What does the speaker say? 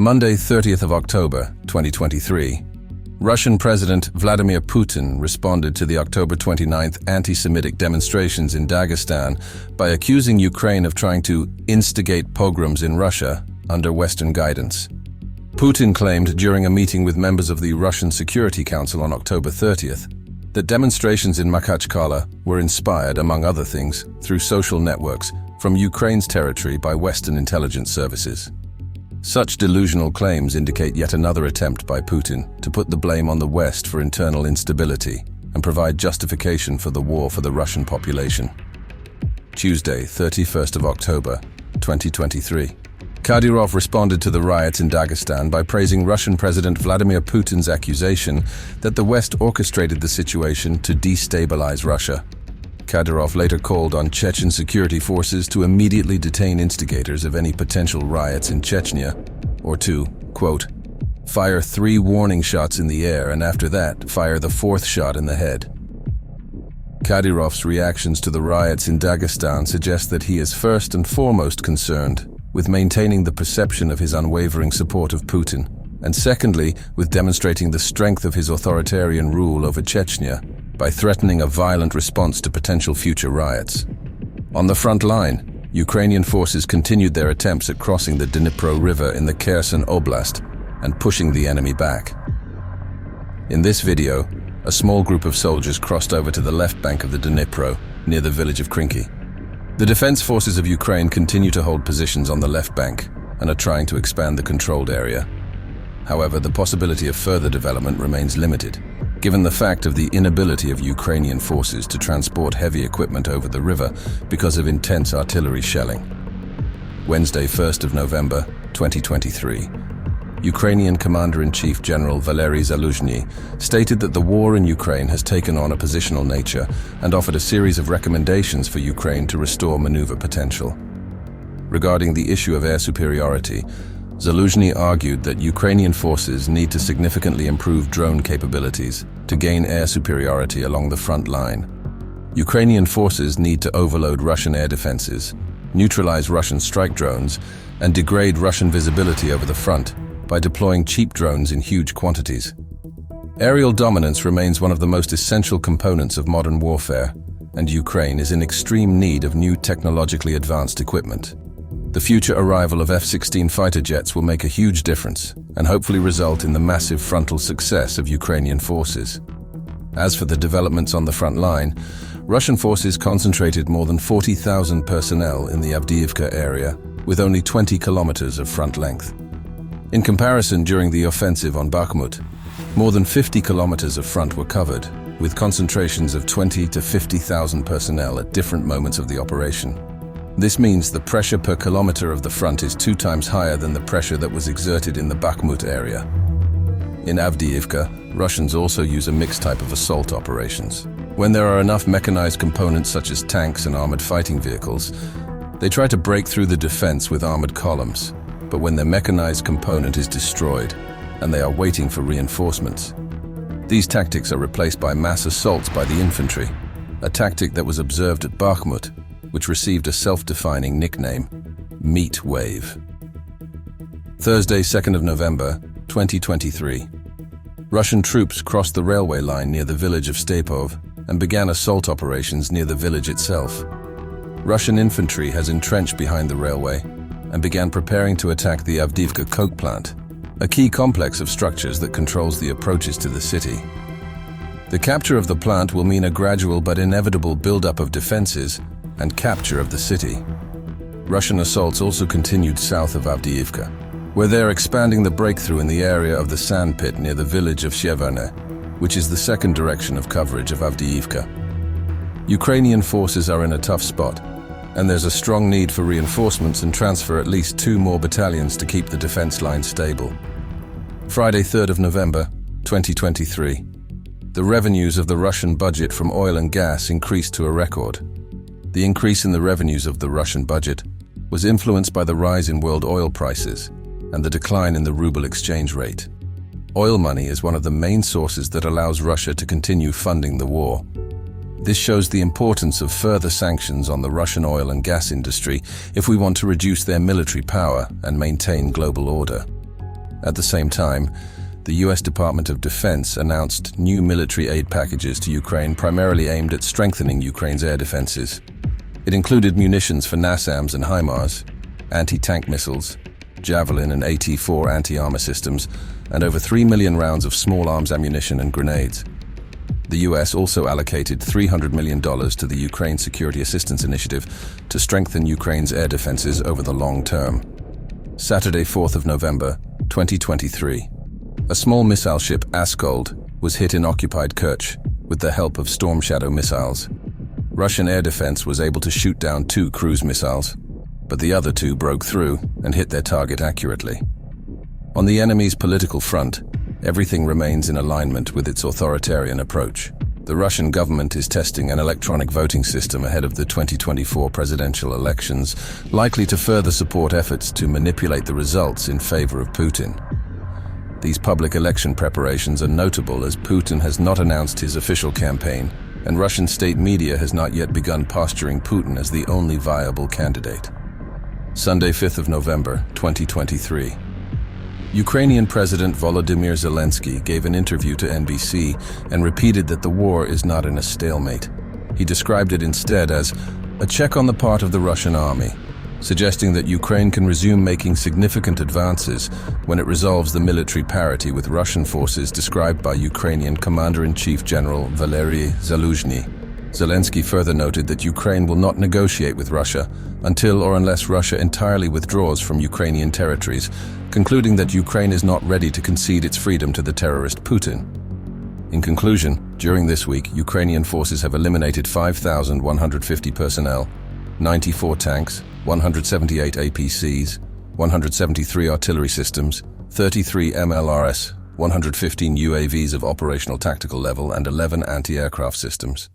Monday, 30th of October, 2023. Russian President Vladimir Putin responded to the October 29th anti-Semitic demonstrations in Dagestan by accusing Ukraine of trying to instigate pogroms in Russia under Western guidance. Putin claimed during a meeting with members of the Russian Security Council on October 30th that demonstrations in Makhachkala were inspired, among other things, through social networks from Ukraine's territory by Western intelligence services. Such delusional claims indicate yet another attempt by Putin to put the blame on the West for internal instability and provide justification for the war for the Russian population. Tuesday, 31st of October, 2023. Kadyrov responded to the riots in Dagestan by praising Russian President Vladimir Putin's accusation that the West orchestrated the situation to destabilize Russia. Kadyrov later called on Chechen security forces to immediately detain instigators of any potential riots in Chechnya, or to, quote, fire 3 warning shots in the air and after that, fire the 4th shot in the head. Kadyrov's reactions to the riots in Dagestan suggest that he is first and foremost concerned with maintaining the perception of his unwavering support of Putin, and secondly, with demonstrating the strength of his authoritarian rule over Chechnya by threatening a violent response to potential future riots. On the front line, Ukrainian forces continued their attempts at crossing the Dnipro River in the Kherson Oblast and pushing the enemy back. In this video, a small group of soldiers crossed over to the left bank of the Dnipro, near the village of Krinky. The defense forces of Ukraine continue to hold positions on the left bank and are trying to expand the controlled area. However, the possibility of further development remains limited, given the fact of the inability of Ukrainian forces to transport heavy equipment over the river because of intense artillery shelling. Wednesday, 1st of November, 2023. Ukrainian Commander-in-Chief General Valery Zaluzhny stated that the war in Ukraine has taken on a positional nature and offered a series of recommendations for Ukraine to restore maneuver potential. Regarding the issue of air superiority, Zaluzhny argued that Ukrainian forces need to significantly improve drone capabilities to gain air superiority along the front line. Ukrainian forces need to overload Russian air defenses, neutralize Russian strike drones, and degrade Russian visibility over the front by deploying cheap drones in huge quantities. Aerial dominance remains one of the most essential components of modern warfare, and Ukraine is in extreme need of new technologically advanced equipment. The future arrival of F-16 fighter jets will make a huge difference and hopefully result in the massive frontal success of Ukrainian forces. As for the developments on the front line, Russian forces concentrated more than 40,000 personnel in the Avdiivka area with only 20 kilometers of front length. In comparison, during the offensive on Bakhmut, more than 50 kilometers of front were covered, with concentrations of 20 to 50,000 personnel at different moments of the operation. This means the pressure per kilometer of the front is 2 times higher than the pressure that was exerted in the Bakhmut area. In Avdiivka, Russians also use a mixed type of assault operations. When there are enough mechanized components such as tanks and armored fighting vehicles, they try to break through the defense with armored columns. But when the mechanized component is destroyed and they are waiting for reinforcements, these tactics are replaced by mass assaults by the infantry, a tactic that was observed at Bakhmut, which received a self-defining nickname, Meat Wave. Thursday, 2nd of November, 2023. Russian troops crossed the railway line near the village of Stepov and began assault operations near the village itself. Russian infantry has entrenched behind the railway and began preparing to attack the Avdiivka coke plant, a key complex of structures that controls the approaches to the city. The capture of the plant will mean a gradual but inevitable buildup of defenses and capture of the city. Russian assaults also continued south of Avdiivka, where they are expanding the breakthrough in the area of the sand pit near the village of Sheverne, which is the second direction of coverage of Avdiivka. Ukrainian forces are in a tough spot, and there's a strong need for reinforcements and transfer at least 2 more battalions to keep the defense line stable. Friday, 3rd of November, 2023. The revenues of the Russian budget from oil and gas increased to a record. The increase in the revenues of the Russian budget was influenced by the rise in world oil prices and the decline in the ruble exchange rate. Oil money is one of the main sources that allows Russia to continue funding the war. This shows the importance of further sanctions on the Russian oil and gas industry if we want to reduce their military power and maintain global order. At the same time, the US Department of Defense announced new military aid packages to Ukraine primarily aimed at strengthening Ukraine's air defenses. It included munitions for NASAMS and HIMARS, anti-tank missiles, Javelin and AT-4 anti-armor systems, and over 3 million rounds of small arms ammunition and grenades. The US also allocated $300 million to the Ukraine Security Assistance Initiative to strengthen Ukraine's air defenses over the long term. Saturday, 4th of November, 2023. A small missile ship, Askold, was hit in occupied Kerch with the help of Storm Shadow missiles. Russian air defense was able to shoot down 2 cruise missiles, but the other 2 broke through and hit their target accurately. On the enemy's political front, everything remains in alignment with its authoritarian approach. The Russian government is testing an electronic voting system ahead of the 2024 presidential elections, likely to further support efforts to manipulate the results in favor of Putin. These public election preparations are notable as Putin has not announced his official campaign, and Russian state media has not yet begun posturing Putin as the only viable candidate. Sunday, 5th of November, 2023. Ukrainian President Volodymyr Zelensky gave an interview to NBC and repeated that the war is not in a stalemate. He described it instead as a check on the part of the Russian army, suggesting that Ukraine can resume making significant advances when it resolves the military parity with Russian forces described by Ukrainian Commander-in-Chief General Valery Zaluzhny. Zelensky further noted that Ukraine will not negotiate with Russia until or unless Russia entirely withdraws from Ukrainian territories, concluding that Ukraine is not ready to concede its freedom to the terrorist Putin. In conclusion, during this week, Ukrainian forces have eliminated 5,150 personnel, 94 tanks, 178 APCs, 173 artillery systems, 33 MLRS, 115 UAVs of operational tactical level, and 11 anti-aircraft systems.